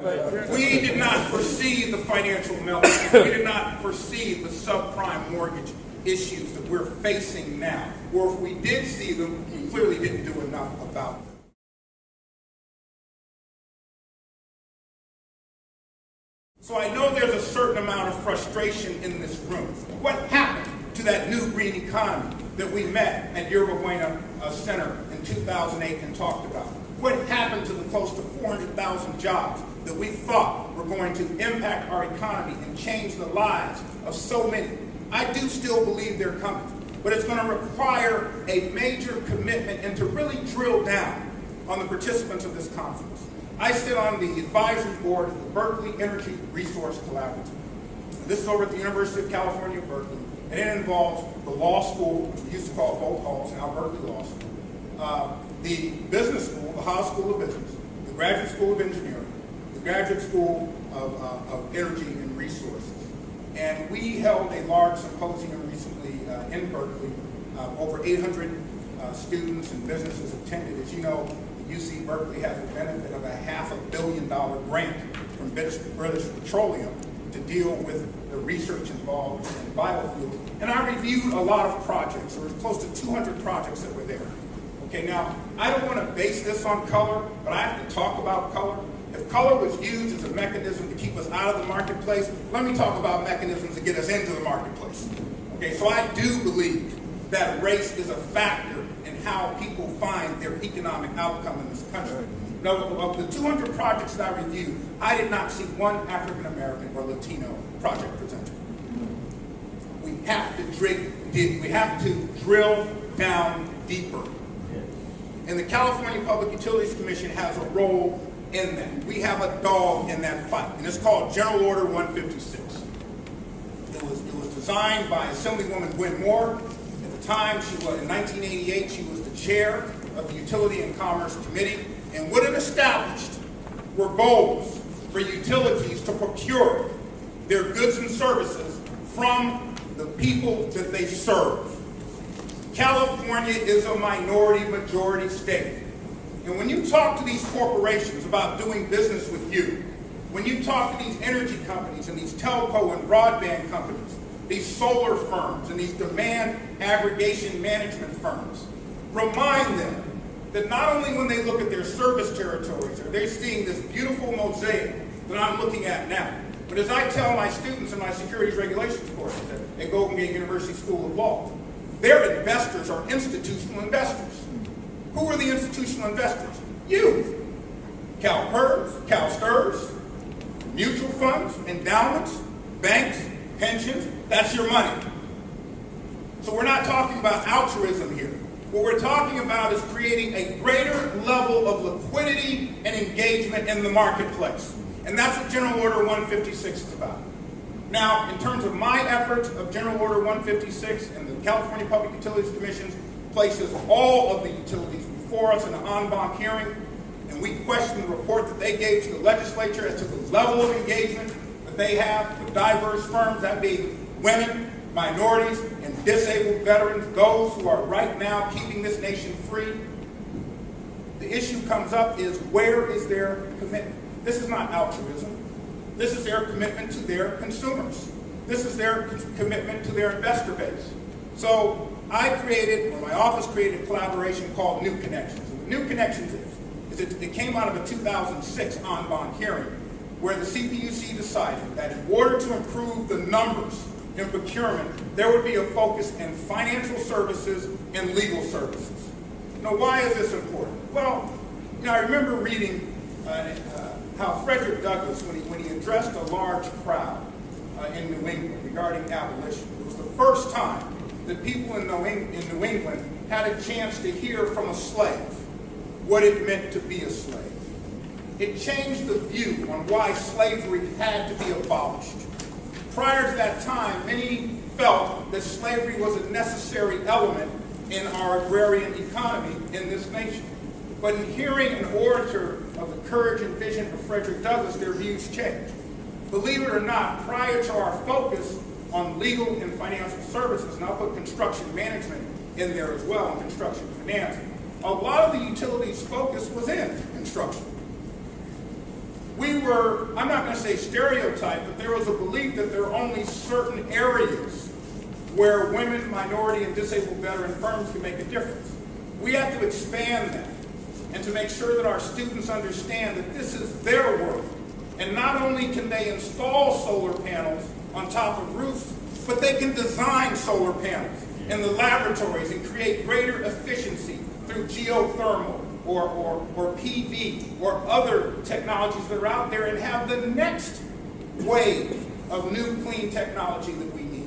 We did not foresee the financial meltdown. We did not foresee the subprime mortgage issues that we're facing now. Or if we did see them, we clearly didn't do enough about them. So I know there's a certain amount of frustration in this room. What happened to that new green economy that we met at Yerba Buena Center in 2008 and talked about? What happened to the close to 400,000 jobs that we thought were going to impact our economy and change the lives of so many? I do still believe they're coming, but it's going to require a major commitment and to really drill down on the participants of this conference. I sit on the advisory board of the Berkeley Energy Resource Collaborative. This is over at the University of California, Berkeley, and it involves the law school, which we used to call Both Halls, now Berkeley Law School, the business school, the Haas School of Business, the Graduate School of Engineering, the Graduate School of Energy and Resources. And we held a large symposium recently in Berkeley. Over 800 students and businesses attended. As you know, UC Berkeley has the benefit of a $500 million grant from British Petroleum to deal with the research involved in biofuels. And I reviewed a lot of projects. There were close to 200 projects that were there. Okay, now, I don't want to base this on color, but I have to talk about color. If color was used as a mechanism to keep us out of the marketplace, let me talk about mechanisms to get us into the marketplace. Okay, so I do believe that race is a factor in how people find their economic outcome in this country. Now, of the 200 projects that I reviewed, I did not see one African American or Latino project presented. We have to drill down deeper. And the California Public Utilities Commission has a role in that. We have a dog in that fight, and it's called General Order 156. It was designed by Assemblywoman Gwen Moore. At the time, in 1988, she was the chair of the Utility and Commerce Committee, and what it established were goals for utilities to procure their goods and services from the people that they serve. California is a minority-majority state. And when you talk to these corporations about doing business with you, when you talk to these energy companies and these telco and broadband companies, these solar firms and these demand aggregation management firms, remind them that not only when they look at their service territories are they seeing this beautiful mosaic that I'm looking at now, but as I tell my students in my securities regulations courses at Golden Gate University School of Law, their investors are institutional investors. Who are the institutional investors? You. CalPERS, CalSTRS, mutual funds, endowments, banks, pensions, that's your money. So we're not talking about altruism here. What we're talking about is creating a greater level of liquidity and engagement in the marketplace. And that's what General Order 156 is about. Now, in terms of my efforts of General Order 156 and the California Public Utilities Commission places all of the utilities before us in an en banc hearing, and we question the report that they gave to the legislature as to the level of engagement that they have with diverse firms, that being women, minorities, and disabled veterans, those who are right now keeping this nation free. The issue comes up is, where is their commitment? This is not altruism. This is their commitment to their consumers. This is their commitment to their investor base. So I created, or my office created, a collaboration called New Connections. And what New Connections is it came out of a 2006 en banc hearing where the CPUC decided that in order to improve the numbers in procurement, there would be a focus in financial services and legal services. Now, why is this important? Well, I remember reading how Frederick Douglass, when he addressed a large crowd in New England regarding abolition, it was the first time that people in New England had a chance to hear from a slave what it meant to be a slave. It changed the view on why slavery had to be abolished. Prior to that time, many felt that slavery was a necessary element in our agrarian economy in this nation. But in hearing an orator of the courage and vision of Frederick Douglass, their views changed. Believe it or not, prior to our focus on legal and financial services, and I'll put construction management in there as well, and construction finance, a lot of the utilities' focus was in construction. I'm not going to say stereotyped, but there was a belief that there are only certain areas where women, minority, and disabled veteran firms can make a difference. We have to expand that and to make sure that our students understand that this is their work. And not only can they install solar panels on top of roofs, but they can design solar panels in the laboratories and create greater efficiency through geothermal or PV or other technologies that are out there, and have the next wave of new clean technology that we need.